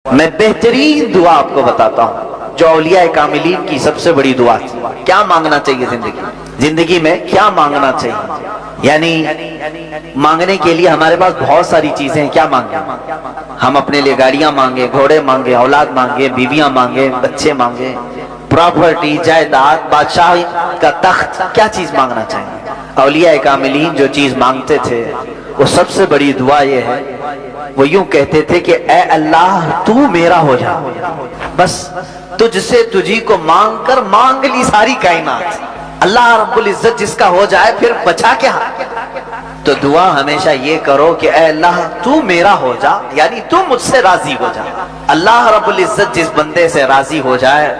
میں بہترین دعا آپ کو بتاتا ہوں جو اولیاء کاملین کی سب سے بڑی دعا تھی۔ کیا مانگنا چاہیے زندگی میں کیا مانگنا چاہیے؟ یعنی مانگنے کے لیے ہمارے پاس بہت ساری چیزیں ہیں، کیا مانگیں؟ ہم اپنے لیے گاڑیاں مانگیں، گھوڑے مانگیں، اولاد مانگیں، بیویاں مانگیں، بچے مانگیں، پراپرٹی، جائیداد، بادشاہی کا تخت، کیا چیز مانگنا چاہیے؟ اولیاء کاملین جو چیز مانگتے تھے وہ سب سے بڑی دعا یہ ہے، وہ یوں کہتے تھے کہ اے اللہ تو میرا ہو جا، بس تجھ سے تجھی کو مانگ کر مانگ لی ساری کائنات، اللہ رب العزت جس کا ہو جائے پھر بچا کیا؟ تو دعا ہمیشہ یہ کرو کہ اے اللہ تو میرا ہو جا، یعنی تو مجھ سے راضی ہو جا۔ اللہ رب العزت جس بندے سے راضی ہو جائے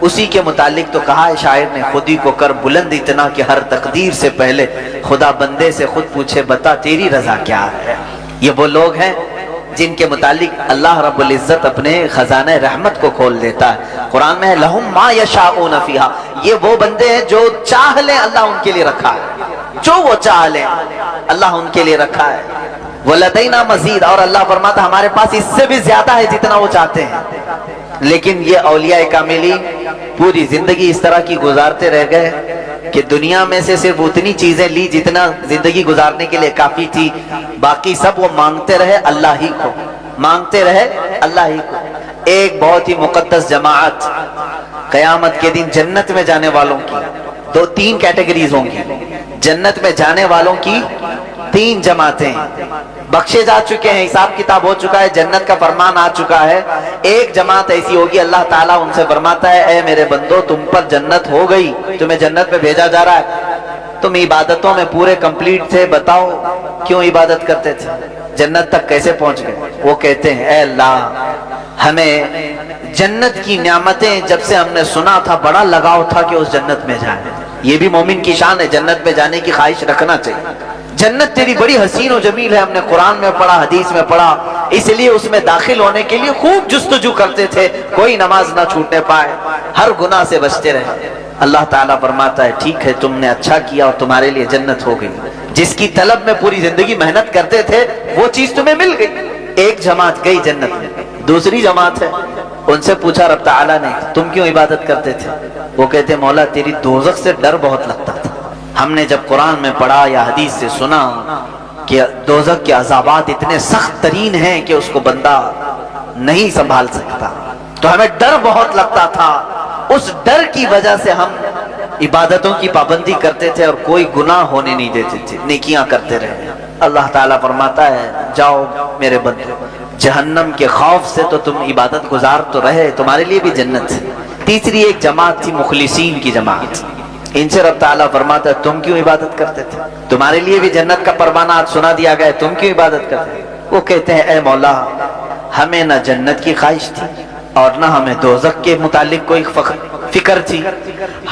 اسی کے متعلق تو کہا ہے شاعر نے، خودی کو کر بلند اتنا کہ ہر تقدیر سے پہلے خدا بندے سے خود پوچھے بتا تیری رضا کیا ہے۔ یہ وہ لوگ ہیں جن کے متعلق اللہ رب العزت اپنے خزانہ رحمت کو کھول دیتا ہے۔ قرآن میں ہے لہم ما یشاؤون فیہا، یہ وہ بندے ہیں جو چاہ لیں اللہ ان کے لیے رکھا ہے، جو وہ چاہ لیں اللہ ان کے لیے رکھا ہے۔ وَلَدَيْنَا مزید، اور اللہ فرماتا ہمارے پاس اس سے بھی زیادہ ہے جتنا وہ چاہتے ہیں۔ لیکن یہ اولیاء کاملین پوری زندگی اس طرح کی گزارتے رہ گئے کہ دنیا میں سے صرف اتنی چیزیں لی جتنا زندگی گزارنے کے لیے کافی تھی، باقی سب وہ مانگتے رہے اللہ ہی کو، مانگتے رہے اللہ ہی کو۔ ایک بہت ہی مقدس جماعت قیامت کے دن جنت میں جانے والوں کی تین کیٹیگریز ہوں گی۔ جنت میں جانے والوں کی تین جماعتیں بخشے جا چکے ہیں، حساب کتاب ہو چکا ہے، جنت کا فرمان آ چکا ہے۔ ایک جماعت ایسی ہوگی اللہ تعالیٰ ان سے فرماتا ہے اے میرے بندو تم پر جنت ہو گئی، تمہیں جنت میں بھیجا جا رہا ہے، تم عبادتوں میں پورے کمپلیٹ تھے، بتاؤ کیوں عبادت کرتے تھے، جنت تک کیسے پہنچ گئے؟ وہ کہتے ہیں اے اللہ ہمیں جنت کی نعمتیں جب سے ہم نے سنا تھا بڑا لگاؤ تھا کہ اس جنت میں جائیں۔ یہ بھی مومن کی شان ہے، جنت میں جانے کی خواہش رکھنا چاہیے۔ جنت تیری بڑی حسین و جمیل ہے، ہم نے قرآن میں پڑھا، حدیث میں پڑھا، اس لیے اس میں داخل ہونے کے لیے خوب جستجو کرتے تھے، کوئی نماز نہ چھوٹنے پائے، ہر گناہ سے بچتے رہے۔ اللہ تعالیٰ فرماتا ہے ٹھیک ہے تم نے اچھا کیا اور تمہارے لیے جنت ہو گئی، جس کی طلب میں پوری زندگی محنت کرتے تھے وہ چیز تمہیں مل گئی۔ ایک جماعت گئی جنت میں، دوسری جماعت ہے ان سے پوچھا رب تعالیٰ نے تم کیوں عبادت کرتے تھے؟ وہ کہتے مولا تیری دوزخ سے ڈر بہت لگتا تھا، ہم نے جب قرآن میں پڑھا یا حدیث سے سنا کہ دوزخ کے عذابات اتنے سخت ترین ہیں کہ اس کو بندہ نہیں سنبھال سکتا، تو ہمیں ڈر بہت لگتا تھا، اس ڈر کی وجہ سے ہم عبادتوں کی پابندی کرتے تھے اور کوئی گناہ ہونے نہیں دیتے تھے، نیکیاں کرتے رہے۔ اللہ تعالیٰ فرماتا ہے جاؤ میرے بندے، جہنم کے خوف سے تو تم عبادت گزار تو رہے، تمہارے لیے بھی جنت ہے۔ تیسری ایک جماعت تھی مخلصین کی جماعت، ان سے رب تعالیٰ فرماتا ہے تم کیوں عبادت کرتے تھے؟ تمہارے لیے بھی جنت کا پروانہ آج سنا دیا گیا، تم کیوں عبادت کرتے ہیں؟ وہ کہتے ہیں اے مولا ہمیں نہ جنت کی خواہش تھی اور نہ ہمیں دوزخ کے متعلق کوئی فکر تھی،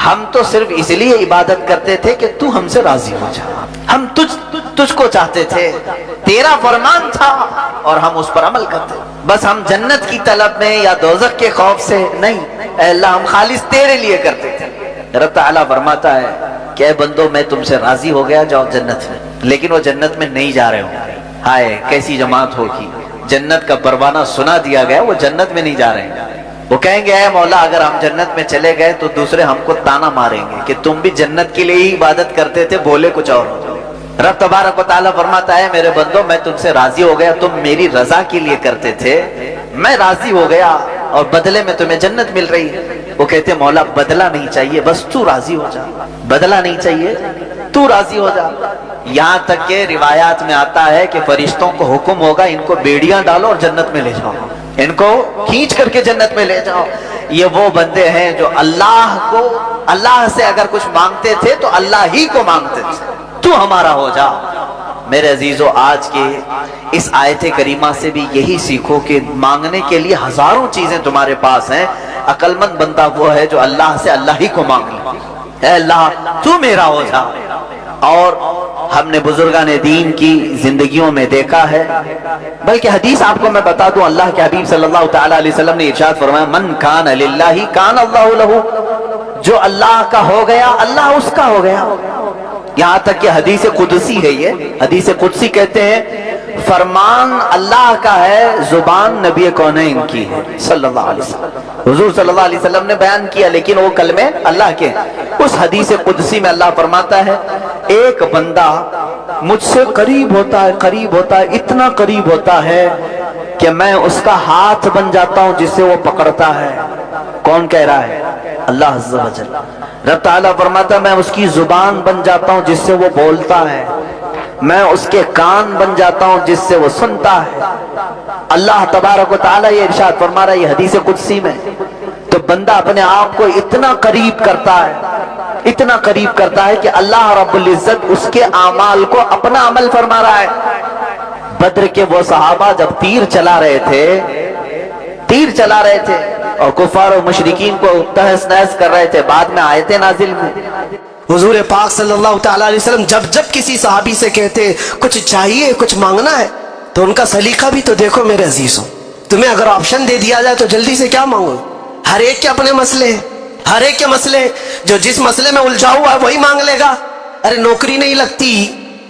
ہم تو صرف اس لیے عبادت کرتے تھے کہ تو ہم سے راضی ہو جا، ہم تجھ کو چاہتے تھے، تیرا فرمان تھا اور ہم اس پر عمل کرتے، بس ہم جنت کی طلب میں یا دوزخ کے خوف سے نہیں، اے اللہ ہم خالص تیرے لیے کرتے تھے۔ رب تعالیٰ فرماتا ہے کہ اے بندو میں تم سے راضی ہو گیا، جاؤ جنت میں، لیکن وہ جنت میں نہیں جا رہے ہوں گے۔ ہائے کیسی جماعت ہوگی، جنت کا پروانہ سنا دیا گیا وہ جنت میں نہیں جا رہے ہیں، وہ کہیں گے اے مولا اگر ہم جنت میں چلے گئے تو دوسرے ہم کو تانا ماریں گے کہ تم بھی جنت کے لیے ہی عبادت کرتے تھے، بولے کچھ اور ہو۔ رب تبارک و تعالیٰ فرماتا ہے میرے بندو میں تم سے راضی ہو گیا، تم میری رضا کے لیے کرتے تھے، میں راضی ہو گیا اور بدلے میں تمہیں جنت مل رہی ہے۔ وہ کہتے مولا بدلہ نہیں چاہیے، بس تو راضی ہو جا، بدلہ نہیں چاہیے، تو راضی ہو جا۔ یہاں تک کہ روایات میں آتا ہے کہ فرشتوں کو حکم ہوگا ان کو بیڑیاں ڈالو اور جنت میں لے جاؤ، ان کو کھینچ کر کے جنت میں لے جاؤ۔ یہ وہ بندے ہیں جو اللہ سے اگر کچھ مانگتے تھے تو اللہ ہی کو مانگتے تھے، تو ہمارا ہو جا۔ میرے عزیزو آج کے اس آیت کریمہ سے بھی یہی سیکھو کہ مانگنے کے لیے ہزاروں چیزیں تمہارے پاس ہیں، عقل مند بندہ وہ ہے جو اللہ سے اللہ ہی کو مانگ لے، اے اللہ تو میرا ہو جا۔ اور ہم نے بزرگان دین کی زندگیوں میں دیکھا ہے، بلکہ حدیث آپ کو میں بتا دوں، اللہ کے حبیب صلی اللہ تعالیٰ علیہ وسلم نے ارشاد فرمایا من کان للہ کان اللہ لہ، جو اللہ کا ہو گیا اللہ اس کا ہو گیا۔ یہاں تک کہ حدیث قدسی ہے، یہ حدیث قدسی کہتے ہیں فرمان اللہ کا ہے، زبان نبی کونین کی ہے صلی اللہ علیہ وسلم۔ حضور صلی اللہ علیہ وسلم نے بیان کیا، لیکن وہ کلمے اللہ کے۔ اس حدیث قدسی میں اللہ فرماتا ہے ایک بندہ مجھ سے قریب ہوتا ہے، قریب ہوتا ہے، اتنا قریب ہوتا ہے کہ میں اس کا ہاتھ بن جاتا ہوں جس سے وہ پکڑتا ہے۔ کون کہہ رہا ہے؟ اللہ عز و جل۔ رب تعالیٰ فرماتا ہے میں اس کی زبان بن جاتا ہوں جس سے وہ بولتا ہے، میں اس کے کان بن جاتا ہوں جس سے وہ سنتا ہے۔ اللہ تبارک و تعالیٰ یہ ارشاد فرما رہا ہے یہ حدیث قدسی میں۔ تو بندہ اپنے آپ کو اتنا قریب کرتا ہے، اتنا قریب کرتا ہے کہ اللہ رب العزت اس کے اعمال کو اپنا عمل فرما رہا ہے۔ بدر کے وہ صحابہ جب تیر چلا رہے تھے اور کفار و مشرکین کو تہس نہس کر رہے تھے، بعد میں آیتیں نازل ہوئی۔ حضور پاک صلی اللہ تعالیٰ علیہ وسلم جب کسی صحابی سے کہتے کچھ چاہیے، کچھ مانگنا ہے، تو ان کا سلیقہ بھی تو دیکھو میرے عزیزوں۔ تمہیں اگر آپشن دے دیا جائے تو جلدی سے کیا مانگو؟ ہر ایک کے اپنے مسئلے ہیں، ہر ایک کے مسئلے، جو جس مسئلے میں الجھا ہوا ہے وہی مانگ لے گا۔ ارے نوکری نہیں لگتی،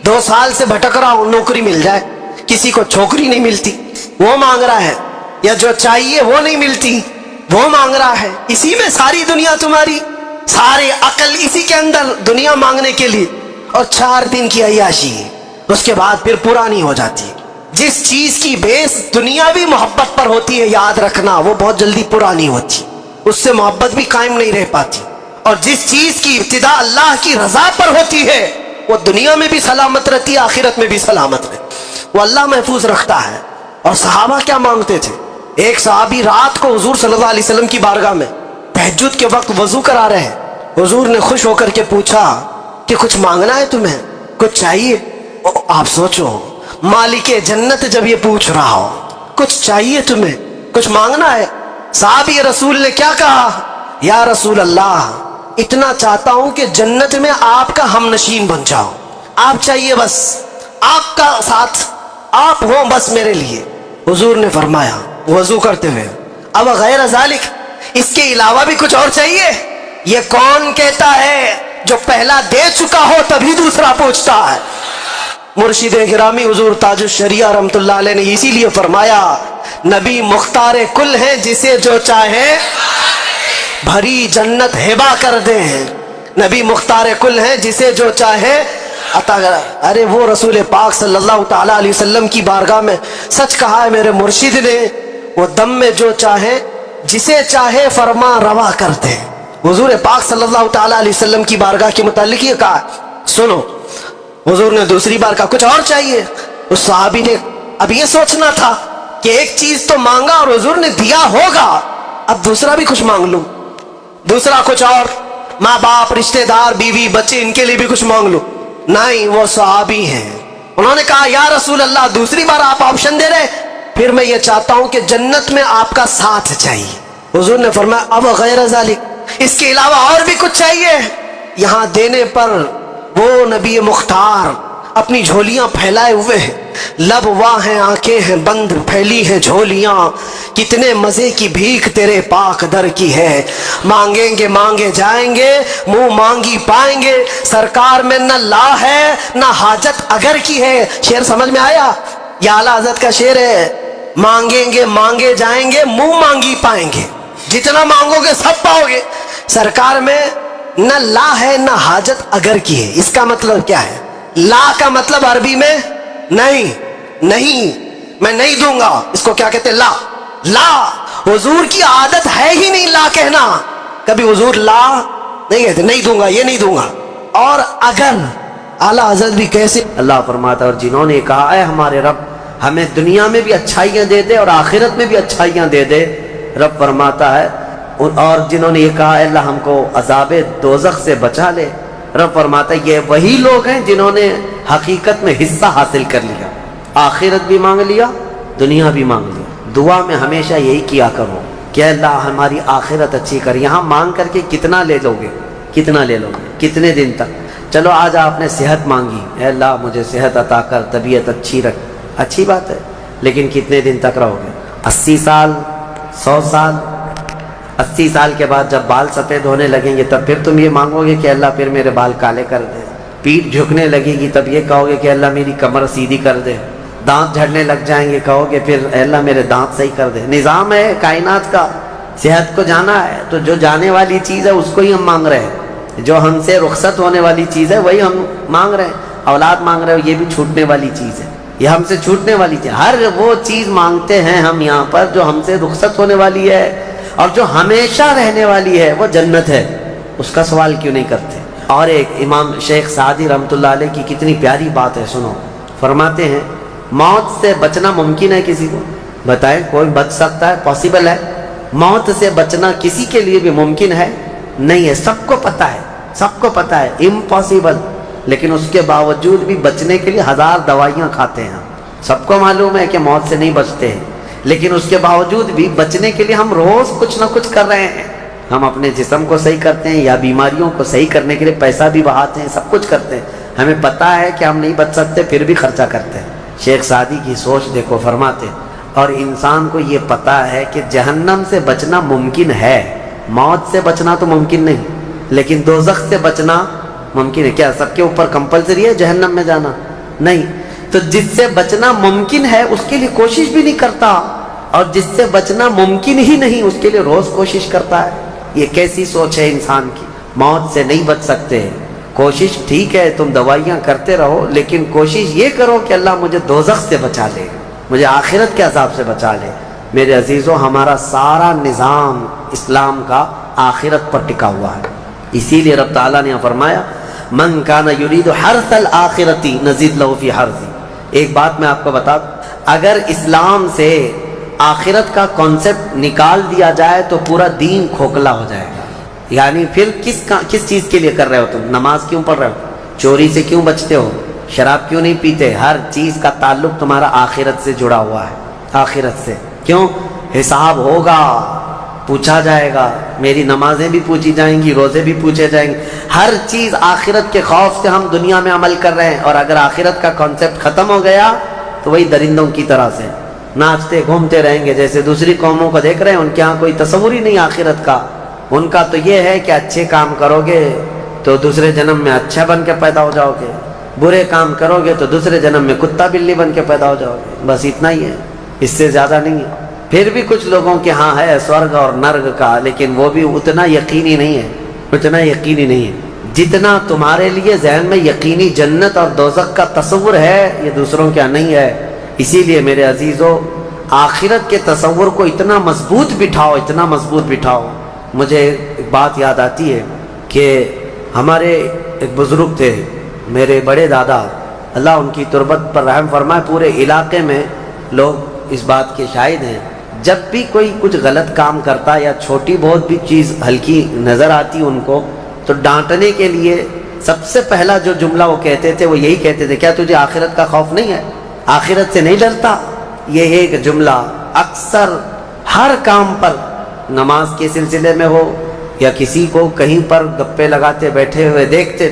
2 سال سے بھٹک رہا ہوں، نوکری مل جائے۔ کسی کو چھوکری نہیں ملتی، وہ مانگ رہا ہے، یا جو چاہیے وہ نہیں ملتی، وہ مانگ رہا ہے۔ اسی میں ساری دنیا تمہاری، سارے عقل اسی کے اندر، دنیا مانگنے کے لیے۔ اور 4 دن کی عیاشی، اس کے بعد پھر پرانی ہو جاتی ہے۔ جس چیز کی بیس دنیاوی محبت پر ہوتی ہے، یاد رکھنا وہ بہت جلدی پرانی ہوتی، اس سے محبت بھی قائم نہیں رہ پاتی۔ اور جس چیز کی ابتدا اللہ کی رضا پر ہوتی ہے وہ دنیا میں بھی سلامت رہتی ہے، آخرت میں بھی سلامت رہتی، وہ اللہ محفوظ رکھتا ہے۔ اور صحابہ کیا مانگتے تھے؟ ایک صحابی رات کو حضور صلی اللہ علیہ وسلم کی بارگاہ میں تہجد کے وقت وضو کرا رہے ہیں۔ حضور نے خوش ہو کر کے پوچھا کہ کچھ مانگنا ہے تمہیں، کچھ چاہیے؟ آپ سوچو، مالک جنت جب یہ پوچھ رہا ہو کچھ چاہیے تمہیں، کچھ مانگنا ہے، صحابی رسول نے کیا کہا؟ یا رسول اللہ، اتنا چاہتا ہوں کہ جنت میں آپ کا ہم نشین بن جاؤ، آپ چاہیے بس، آپ کا ساتھ آپ ہو بس میرے لیے۔ حضور نے فرمایا وضو کرتے ہوئے، اب غیر ذالک، اس کے علاوہ بھی کچھ اور چاہیے؟ یہ کون کہتا ہے جو پہلا دے چکا ہو تبھی دوسرا پوچھتا ہے؟ مرشد گرامی حضور تاج الشریعہ رحمت اللہ علیہ نے اسی لیے فرمایا نبی مختار کل ہیں، جسے جو چاہے بھری جنت ہبا کر دیں۔ نبی مختار کل ہیں، جسے جو چاہے عطا کر۔ ارے وہ رسول پاک صلی اللہ تعالیٰ علیہ وسلم کی بارگاہ میں سچ کہا ہے میرے مرشد نے، وہ دم میں جو چاہے جسے چاہے فرما روا کرتے ہیں۔ حضور پاک صلی اللہ تعالیٰ علیہ وسلم کی بارگاہ کے متعلق یہ کہا، سنو، حضور نے دوسری بار کہا کچھ اور چاہیے؟ اس صحابی نے اب یہ سوچنا تھا کہ ایک چیز تو مانگا اور حضور نے دیا ہوگا، اب دوسرا بھی کچھ مانگ لوں، دوسرا کچھ اور، ماں باپ، رشتہ دار، بیوی، بچے، ان کے لیے بھی کچھ مانگ لوں۔ نہیں، وہ صحابی ہیں، انہوں نے کہا یا رسول اللہ دوسری بار آپ آپشن دے رہے، پھر میں یہ چاہتا ہوں کہ جنت میں آپ کا ساتھ چاہیے۔ حضور نے فرمایا اب غیر ذالک، اس کے علاوہ اور بھی کچھ چاہیے؟ یہاں دینے پر وہ نبی مختار اپنی جھولیاں پھیلائے ہوئے ہیں، لب واہ ہیں، آنکھیں ہیں بند، پھیلی ہیں جھولیاں، کتنے مزے کی بھیک تیرے پاک در کی ہے، مانگیں گے مانگے جائیں گے، منہ مانگی پائیں گے، سرکار میں نہ لا ہے نہ حاجت اگر کی ہے۔ شعر سمجھ میں آیا؟ یہ اعلیٰ حضرت کا شعر ہے، مانگیں گے مانگے جائیں گے، منہ مانگی پائیں گے، جتنا مانگو گے سب پاؤ گے، سرکار میں نہ لا ہے نہ حاجت اگر کی ہے۔ اس کا مطلب کیا ہے؟ لا کا مطلب عربی میں نہیں، نہیں، میں نہیں دوں گا، اس کو کیا کہتے ہیں؟ لا۔ لا حضور کی عادت ہے ہی نہیں لا کہنا، کبھی حضور لا نہیں کہتے، نہیں دوں گا، یہ نہیں دوں گا۔ اور اگر اعلیٰ حضرت بھی کیسے اللہ فرماتا، اور جنہوں نے کہا اے ہمارے رب ہمیں دنیا میں بھی اچھائیاں دے دے اور آخرت میں بھی اچھائیاں دے دے، رب فرماتا ہے، اور جنہوں نے یہ کہا اے اللہ ہم کو عذاب دوزخ سے بچا لے، رب فرماتا ہے یہ وہی لوگ ہیں جنہوں نے حقیقت میں حصہ حاصل کر لیا، آخرت بھی مانگ لیا، دنیا بھی مانگ لیا۔ دعا میں ہمیشہ یہی کیا کرو کہ اللہ ہماری آخرت اچھی کر۔ یہاں مانگ کر کے کتنا لے لو گے؟ کتنا لے لو گے؟ کتنے دن تک؟ چلو آج آپ نے صحت مانگی، اے اللہ مجھے صحت عطا کر، طبیعت اچھی رکھ، اچھی بات ہے، لیکن کتنے دن تک رہو گے؟ 80 سال، 100 سال؟ 80 سال کے بعد جب بال سفید ہونے لگیں گے تب پھر تم یہ مانگو گے کہ اللہ پھر میرے بال کالے کر دے؟ پیٹھ جھکنے لگے گی تب یہ کہو گے کہ اللہ میری کمر سیدھی کر دے؟ دانت جھڑنے لگ جائیں گے، کہو گے پھر اے اللہ میرے دانت صحیح کر دے. نظام ہے کائنات کا، صحت کو جانا ہے تو جو جانے والی چیز ہے اس کو ہی ہم مانگ رہے ہیں. جو ہم سے رخصت ہونے والی چیز ہے وہی ہم مانگ رہے ہیں. اولاد مانگ رہے ہو، یہ بھی چھوٹنے والی چیز ہے، یہ ہم سے چھوٹنے والی چیز. ہر وہ چیز مانگتے ہیں ہم یہاں پر جو ہم سے رخصت ہونے والی ہے، اور جو ہمیشہ رہنے والی ہے وہ جنت ہے. اس کا سوال کیوں نہیں کرتے؟ اور ایک امام شیخ سعدی رحمۃ اللہ علیہ کی کتنی پیاری بات ہے، سنو. فرماتے ہیں موت سے بچنا ممکن ہے کسی کو؟ بتائیں کوئی بچ سکتا ہے؟ پاسبل ہے؟ موت سے بچنا کسی کے لیے بھی ممکن ہے؟ نہیں ہے. سب کو پتہ ہے، سب کو پتہ ہے امپاسبل. لیکن اس کے باوجود بھی بچنے کے لیے 1000 دوائیاں کھاتے ہیں. سب کو معلوم ہے کہ موت سے نہیں بچتے ہیں، لیکن اس کے باوجود بھی بچنے کے لیے ہم روز کچھ نہ کچھ کر رہے ہیں. ہم اپنے جسم کو صحیح کرتے ہیں یا بیماریوں کو صحیح کرنے کے لیے پیسہ بھی بہاتے ہیں، سب کچھ کرتے ہیں. ہمیں پتہ ہے کہ ہم نہیں بچ سکتے پھر بھی خرچہ کرتے ہیں. شیخ سعدی کی سوچ دیکھو، فرماتے ہیں اور انسان کو یہ پتہ ہے کہ جہنم سے بچنا ممکن ہے، موت سے بچنا تو ممکن نہیں، لیکن دوزخ سے بچنا ممکن ہے. کیا سب کے اوپر کمپلسری ہے جہنم میں جانا؟ نہیں. تو جس سے بچنا ممکن ہے اس کے لیے کوشش بھی نہیں کرتا، اور جس سے بچنا ممکن ہی نہیں اس کے لیے روز کوشش کرتا ہے. یہ کیسی سوچ ہے انسان کی؟ موت سے نہیں بچ سکتے، کوشش ٹھیک ہے تم دوائیاں کرتے رہو، لیکن کوشش یہ کرو کہ اللہ مجھے دوزخ سے بچا لے، مجھے آخرت کے عذاب سے بچا لے. میرے عزیزوں، ہمارا سارا نظام اسلام کا آخرت پر ٹکا ہوا ہے. اسی لیے رب تعالیٰ نے فرمایا من کان یرید حرث الآخرۃ نزید لہ فی حرثہ. ایک بات میں آپ کو بتا دوں، اگر اسلام سے آخرت کا کانسیپٹ نکال دیا جائے تو پورا دین کھوکھلا ہو جائے گا. یعنی پھر کس چیز کے لیے کر رہے ہو تم؟ نماز کیوں پڑھ رہے ہو؟ چوری سے کیوں بچتے ہو؟ شراب کیوں نہیں پیتے؟ ہر چیز کا تعلق تمہارا آخرت سے جڑا ہوا ہے، آخرت سے. کیوں؟ حساب ہوگا، پوچھا جائے گا. میری نمازیں بھی پوچھی جائیں گی، روزے بھی پوچھے جائیں گے. ہر چیز آخرت کے خوف سے ہم دنیا میں عمل کر رہے ہیں، اور اگر آخرت کا کانسیپٹ ختم ہو گیا تو وہی درندوں کی طرح سے ناچتے گھومتے رہیں گے. جیسے دوسری قوموں کو دیکھ رہے ہیں، ان کے ہاں کوئی تصور ہی نہیں آخرت کا. ان کا تو یہ ہے کہ اچھے کام کرو گے تو دوسرے جنم میں اچھا بن کے پیدا ہو جاؤ گے، برے کام کرو گے تو دوسرے جنم میں کتا بلی بن کے پیدا ہو جاؤ گے. بس اتنا ہی ہے، اس سے زیادہ نہیں ہے. پھر بھی کچھ لوگوں کے ہاں ہے سورگ اور نرگ کا، لیکن وہ بھی اتنا یقینی نہیں ہے، اتنا یقینی نہیں ہے جتنا تمہارے لیے ذہن میں یقینی جنت اور دوزخ کا تصور ہے. یہ دوسروں کے ہاں نہیں ہے. اسی لیے میرے عزیزو، آخرت کے تصور کو اتنا مضبوط بٹھاؤ، اتنا مضبوط بٹھاؤ. مجھے ایک بات یاد آتی ہے کہ ہمارے ایک بزرگ تھے، میرے بڑے دادا، اللہ ان کی تربت پر رحم فرمائے. پورے علاقے میں لوگ اس بات کے شاہد ہیں، جب بھی کوئی کچھ غلط کام کرتا یا چھوٹی بہت بھی چیز ہلکی نظر آتی ان کو، تو ڈانٹنے کے لیے سب سے پہلا جو جملہ وہ کہتے تھے وہ یہی کہتے تھے، کیا تجھے آخرت کا خوف نہیں ہے؟ آخرت سے نہیں ڈرتا؟ یہ ایک جملہ اکثر ہر کام پر، نماز کے سلسلے میں ہو یا کسی کو کہیں پر گپے لگاتے بیٹھے ہوئے دیکھتے